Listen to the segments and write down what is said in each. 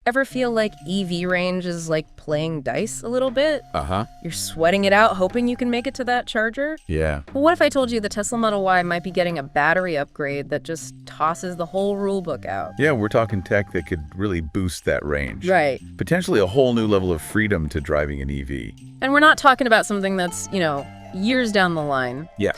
ever feel like EV range is like playing dice a little bit? Uh-huh. You're sweating it out, hoping you can make it to that charger? Yeah. But what if I told you the Tesla Model Y might be getting a battery upgrade that just tosses the whole rule book out? Yeah, we're talking tech that could really boost that range. Right. Potentially a whole new level of freedom to driving an EV. And we're not talking about something that's, years down the line. Yeah.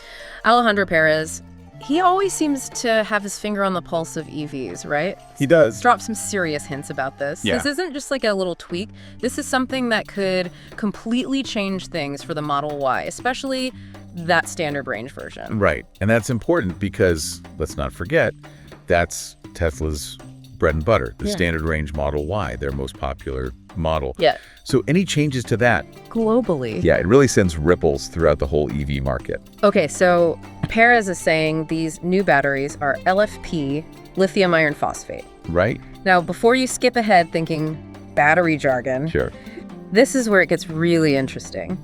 Alejandro Perez, he always seems to have his finger on the pulse of EVs, right? He does. Drop some serious hints about this. Yeah. This isn't just like a little tweak. This is something that could completely change things for the Model Y, especially that standard range version. Right. And that's important because, let's not forget, that's Tesla's bread and butter, the standard range Model Y, their most popular model. Yeah. So any changes to that? Globally. Yeah, it really sends ripples throughout the whole EV market. Okay, so Perez is saying these new batteries are LFP, lithium iron phosphate. Right? Now, before you skip ahead thinking battery jargon, Sure. this is where it gets really interesting.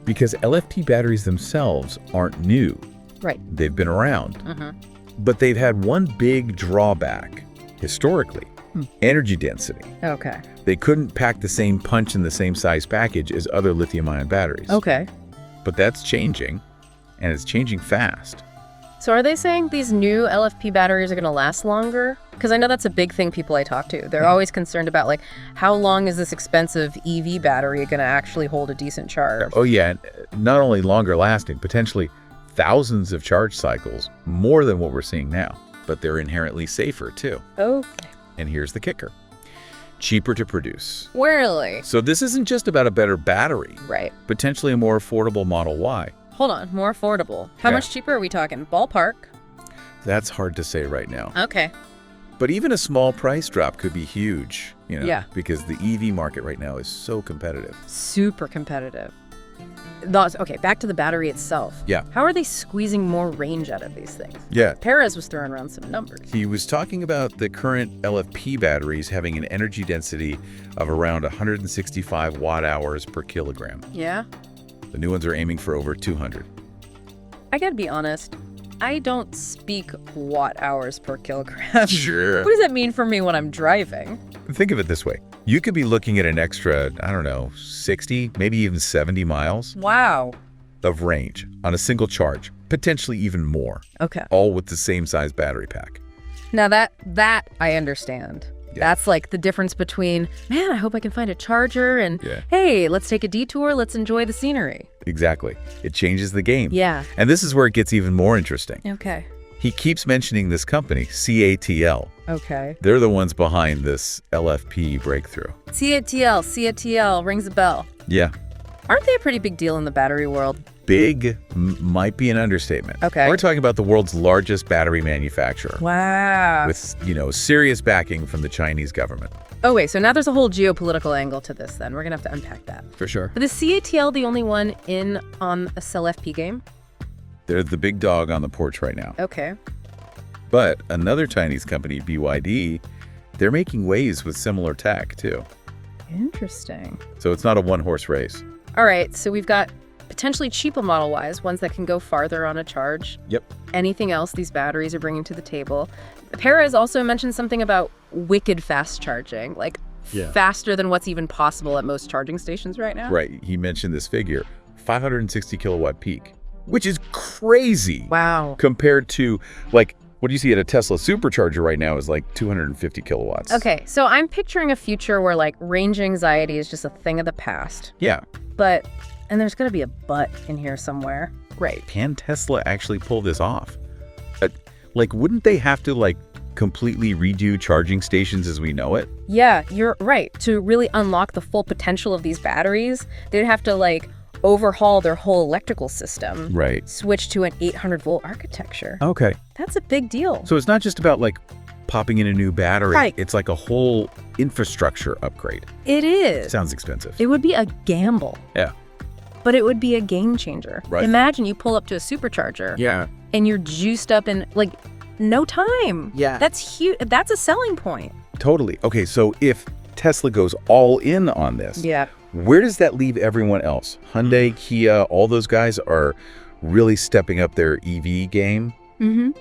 Because LFP batteries themselves aren't new. Right. They've been around. Mm-hmm. But they've had one big drawback, historically, energy density. Okay. They couldn't pack the same punch in the same size package as other lithium-ion batteries. Okay. But that's changing, and it's changing fast. So are they saying these new LFP batteries are going to last longer? Because I know that's a big thing people I talk to. They're always concerned about, like, how long is this expensive EV battery going to actually hold a decent charge? Oh yeah, not only longer lasting, potentially thousands of charge cycles, more than what we're seeing now. But they're inherently safer too. Okay. And here's the kicker. Cheaper to produce. Really? So this isn't just about a better battery. Right. Potentially a more affordable Model Y. Hold on, more affordable. How Yeah. much cheaper are we talking? Ballpark? That's hard to say right now. Okay. But even a small price drop could be huge, Yeah. because the EV market right now is so competitive. Super competitive. Okay, back to the battery itself. Yeah. How are they squeezing more range out of these things? Yeah. Perez was throwing around some numbers. He was talking about the current LFP batteries having an energy density of around 165 watt-hours per kilogram. Yeah? The new ones are aiming for over 200. I gotta be honest, I don't speak watt hours per kilogram. Sure. What does that mean for me when I'm driving? Think of it this way. You could be looking at an extra, 60, maybe even 70 miles Wow. of range on a single charge, potentially even more, Okay. all with the same size battery pack. Now that I understand. Yeah. That's like the difference between, man, I hope I can find a charger, and Yeah. hey, let's take a detour, let's enjoy the scenery. Exactly. It changes the game. Yeah. And this is where it gets even more interesting. Okay. He keeps mentioning this company, CATL. Okay. They're the ones behind this LFP breakthrough. CATL rings a bell. Yeah. Aren't they a pretty big deal in the battery world? Big might be an understatement. Okay. We're talking about the world's largest battery manufacturer. Wow. With, serious backing from the Chinese government. Oh, wait, so now there's a whole geopolitical angle to this then. We're going to have to unpack that. For sure. But is CATL the only one in on a LFP game? They're the big dog on the porch right now. Okay. But another Chinese company, BYD, they're making waves with similar tech too. Interesting. So it's not a one-horse race. All right, so we've got potentially cheaper Model Ys, ones that can go farther on a charge. Yep. Anything else these batteries are bringing to the table. Perez also mentioned something about wicked fast charging, like faster than what's even possible at most charging stations right now. Right. He mentioned this figure, 560 kilowatt peak, which is crazy. Wow. Compared to, what do you see at a Tesla supercharger right now is like 250 kilowatts. Okay, so I'm picturing a future where range anxiety is just a thing of the past. Yeah. And there's going to be a but in here somewhere. Right. Can Tesla actually pull this off? Wouldn't they have to completely redo charging stations as we know it? Yeah, you're right. To really unlock the full potential of these batteries, they'd have to overhaul their whole electrical system. Right. Switch to an 800-volt architecture. Okay. That's a big deal. So it's not just about popping in a new battery. Right. It's like a whole infrastructure upgrade. It is. Sounds expensive. It would be a gamble. Yeah. But it would be a game changer. Right. Imagine you pull up to a supercharger. Yeah. And you're juiced up in no time. Yeah. That's huge. That's a selling point. Totally. Okay, so if Tesla goes all in on this, Yeah. where does that leave everyone else? Hyundai, Kia, all those guys are really stepping up their EV game.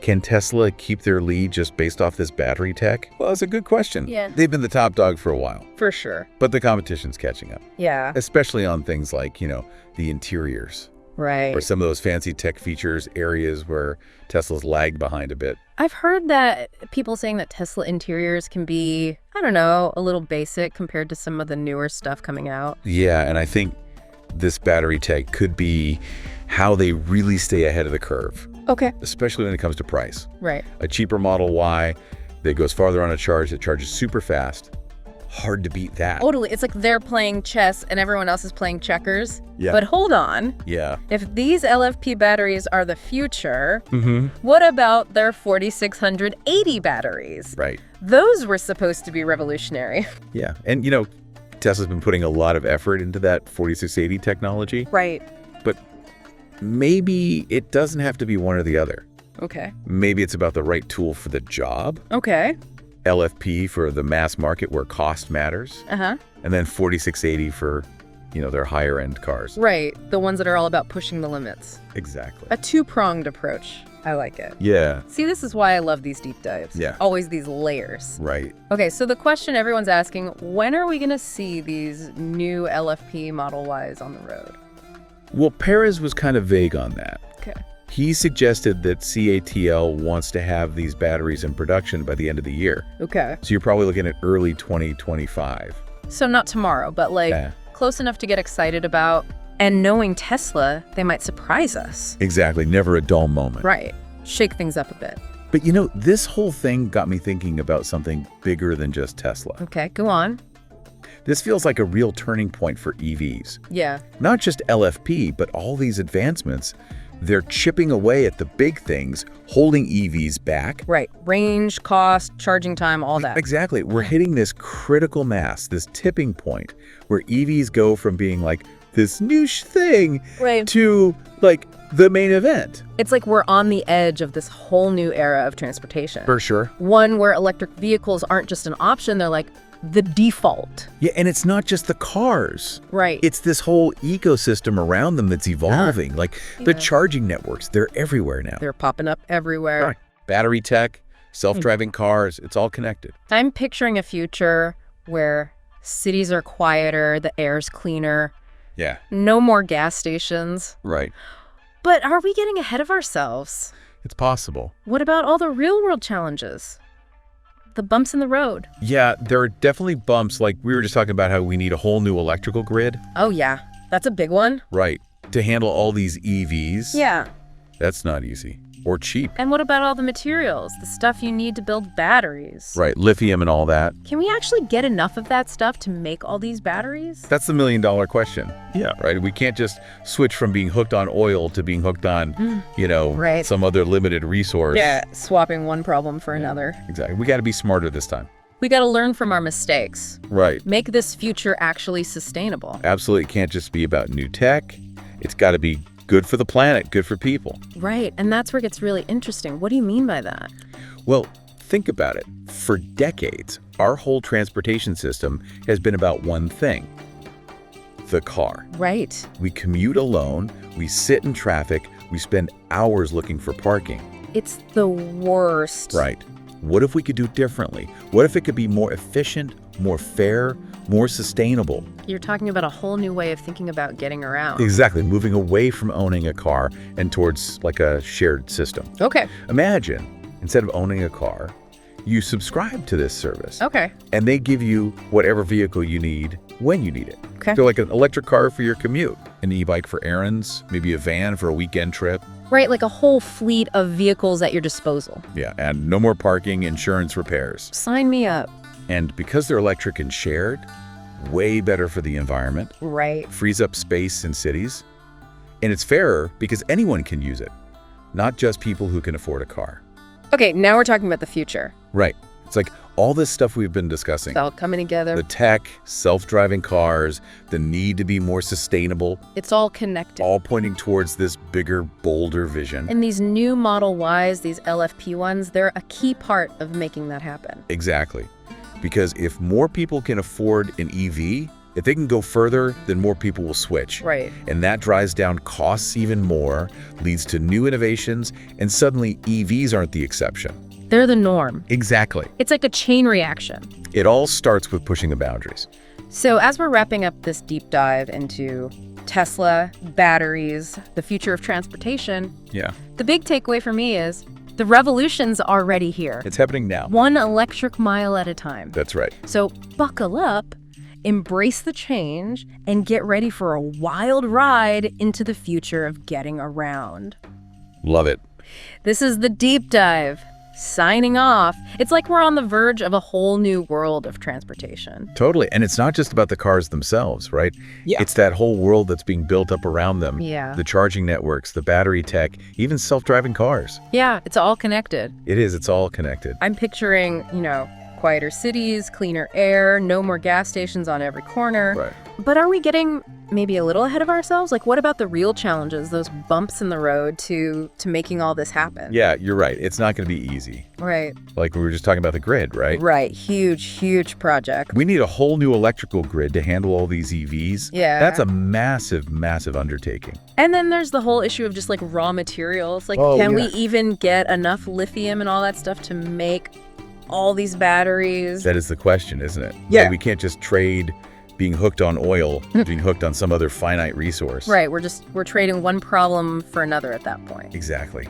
Can Tesla keep their lead just based off this battery tech? Well, it's a good question. Yeah. They've been the top dog for a while, For sure. but the competition's catching up, Yeah. especially on things like, the interiors Right. or some of those fancy tech features, areas where Tesla's lagged behind a bit. I've heard that people saying that Tesla interiors can be, I don't know, a little basic compared to some of the newer stuff coming out. Yeah, and I think this battery tech could be how they really stay ahead of the curve, Okay. especially when it comes to price. Right. A cheaper Model Y that goes farther on a charge, that charges super fast. Hard to beat that. Totally. It's like they're playing chess and everyone else is playing checkers. Yeah. But hold on. Yeah. If these LFP batteries are the future, Mm-hmm. what about their 4680 batteries? Right. Those were supposed to be revolutionary. Yeah. And, Tesla's been putting a lot of effort into that 4680 technology, Right. but maybe it doesn't have to be one or the other. Okay. Maybe it's about the right tool for the job. Okay. LFP for the mass market where cost matters. Uh-huh. And then 4680 for, their higher end cars. Right. The ones that are all about pushing the limits. Exactly. A two-pronged approach. I like it. Yeah. See, this is why I love these deep dives. Yeah. Always these layers. Right. Okay, so the question everyone's asking, when are we going to see these new LFP Model Ys on the road? Well, Perez was kind of vague on that. Okay. He suggested that CATL wants to have these batteries in production by the end of the year. Okay. So you're probably looking at early 2025. So not tomorrow, but Yeah. close enough to get excited about. And knowing Tesla, they might surprise us. Exactly. Never a dull moment. Right. Shake things up a bit. But this whole thing got me thinking about something bigger than just Tesla. Okay, go on. This feels like a real turning point for EVs. Yeah. Not just LFP, but all these advancements. They're chipping away at the big things, holding EVs back. Right. Range, cost, charging time, all that. Exactly. We're hitting this critical mass, this tipping point, where EVs go from being like this niche thing Right. to like the main event. It's like we're on the edge of this whole new era of transportation. For sure. One where electric vehicles aren't just an option, they're like the default. Yeah, and it's not just the cars. Right. It's this whole ecosystem around them that's evolving. Like the Yeah. charging networks, they're everywhere now. They're popping up everywhere. Right. Battery tech, self-driving cars, it's all connected. I'm picturing a future where cities are quieter, the air's cleaner, Yeah. no more gas stations. Right. But are we getting ahead of ourselves? It's possible. What about all the real-world challenges? The bumps in the road. Yeah, there are definitely bumps. Like we were just talking about how we need a whole new electrical grid. Oh, yeah. That's a big one. Right. To handle all these EVs. Yeah. That's not easy. Or cheap. And what about all the materials, the stuff you need to build batteries? Right. Lithium and all that. Can we actually get enough of that stuff to make all these batteries? That's the million-dollar question. Yeah. Right. We can't just switch from being hooked on oil to being hooked on, Right. some other limited resource. Yeah, swapping one problem for another. Exactly. We got to be smarter this time. We got to learn from our mistakes. Right. Make this future actually sustainable. Absolutely. It can't just be about new tech. It's got to be good for the planet, good for people. Right, and that's where it gets really interesting. What do you mean by that? Well, think about it. For decades, our whole transportation system has been about one thing: the car. Right. We commute alone, we sit in traffic, we spend hours looking for parking. It's the worst. Right. What if we could do differently? What if it could be more efficient, more fair, more sustainable? You're talking about a whole new way of thinking about getting around. Exactly. Moving away from owning a car and towards like a shared system. Okay. Imagine, instead of owning a car, you subscribe to this service. Okay. And they give you whatever vehicle you need when you need it. Okay. So like an electric car for your commute, an e-bike for errands, maybe a van for a weekend trip. Right, like a whole fleet of vehicles at your disposal. Yeah, and no more parking, insurance, repairs. Sign me up. And because they're electric and shared, way better for the environment, Right. frees up space in cities, and it's fairer because anyone can use it, not just people who can afford a car. Okay, now we're talking about the future. Right. It's like all this stuff we've been discussing. It's all coming together. The tech, self-driving cars, the need to be more sustainable, It's all connected. all pointing towards this bigger, bolder vision. And these new Model Ys, these LFP ones, they're a key part of making that happen. Exactly. Because if more people can afford an EV, If they can go further, then more people will switch. Right. And that drives down costs even more, leads to new innovations, and suddenly EVs aren't the exception. They're the norm. Exactly. It's like a chain reaction. It all starts with pushing the boundaries. So as we're wrapping up this deep dive into Tesla, batteries, the future of transportation, Yeah. the big takeaway for me is the revolution's already here. It's happening now. One electric mile at a time. That's right. So buckle up, embrace the change, and get ready for a wild ride into the future of getting around. Love it. This is the deep dive. Signing off. It's like we're on the verge of a whole new world of transportation. Totally. And it's not just about the cars themselves, right? Yeah. It's that whole world that's being built up around them. Yeah. The charging networks, the battery tech, even self-driving cars. Yeah, it's all connected. It is. It's all connected. I'm picturing, quieter cities, cleaner air, no more gas stations on every corner. Right. But are we getting maybe a little ahead of ourselves? Like, what about the real challenges, those bumps in the road to making all this happen? Yeah, you're right. It's not going to be easy. Right. Like we were just talking about the grid, right? Right. Huge, huge project. We need a whole new electrical grid to handle all these EVs. Yeah. That's a massive, massive undertaking. And then there's the whole issue of just like raw materials. Like, can we even get enough lithium and all that stuff to make all these batteries? That is the question, isn't it? Yeah. Like, we can't just trade being hooked on oil, being hooked on some other finite resource. Right. We're trading one problem for another at that point. Exactly.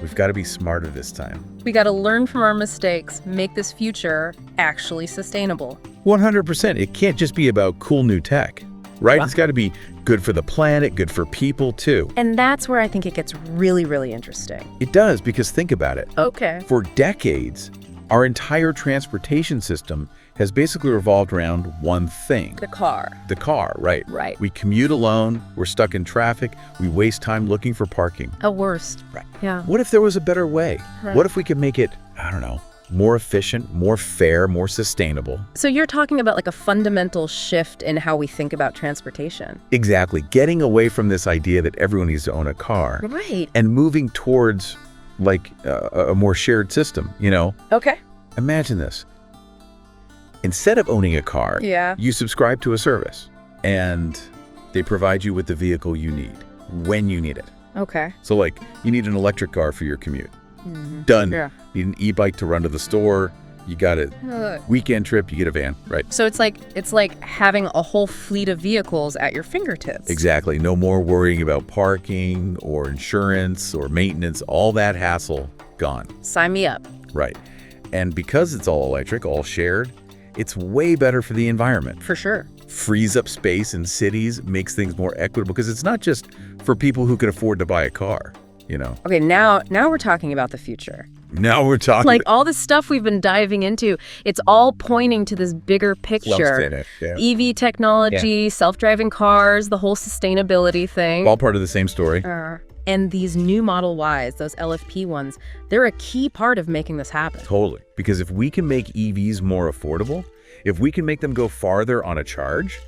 We've got to be smarter this time. We got to learn from our mistakes, make this future actually sustainable. 100%. It can't just be about cool new tech, right? It's got to be good for the planet, good for people too. And that's where I think it gets really, really interesting. It does, because think about it. Okay. For decades, our entire transportation system has basically revolved around one thing. The car. The car, right? Right. We commute alone, we're stuck in traffic, we waste time looking for parking. At worst. Right. Yeah. What if there was a better way? Right. What if we could make it, I don't know, more efficient, more fair, more sustainable? So you're talking about like a fundamental shift in how we think about transportation. Exactly. Getting away from this idea that everyone needs to own a car. Right. And moving towards like a more shared system, Okay. Imagine this. Instead of owning a car, Yeah. you subscribe to a service and they provide you with the vehicle you need when you need it. Okay. So like, you need an electric car for your commute. Done. Yeah. Need an e-bike to run to the store. You got a weekend trip, you get a van, right? So it's like having a whole fleet of vehicles at your fingertips. Exactly. No more worrying about parking or insurance or maintenance. All that hassle gone. Sign me up. Right. And because it's all electric, all shared, it's way better for the environment. For sure. Frees up space in cities, makes things more equitable, because it's not just for people who can afford to buy a car, Okay, now we're talking about the future. Now we're talking Like all this stuff we've been diving into, it's all pointing to this bigger picture. it. Yeah. EV technology, self-driving cars, the whole sustainability thing. All part of the same story. And these new Model Ys, those LFP ones, they're a key part of making this happen. Totally. Because if we can make EVs more affordable, if we can make them go farther on a charge,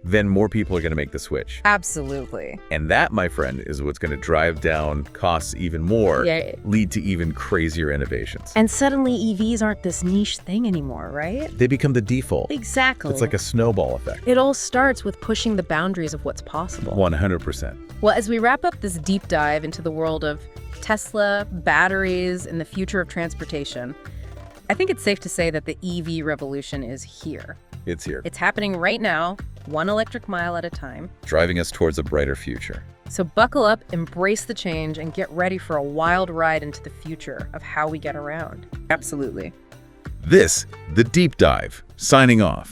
then more people are going to make the switch. Absolutely. And that, my friend, is what's going to drive down costs even more, lead to even crazier innovations. And suddenly EVs aren't this niche thing anymore, right? They become the default. Exactly. It's like a snowball effect. It all starts with pushing the boundaries of what's possible. 100%. Well, as we wrap up this deep dive into the world of Tesla, batteries, and the future of transportation, I think it's safe to say that the EV revolution is here. It's here. It's happening right now, one electric mile at a time. Driving us towards a brighter future. So buckle up, embrace the change, and get ready for a wild ride into the future of how we get around. Absolutely. This, The Deep Dive, signing off.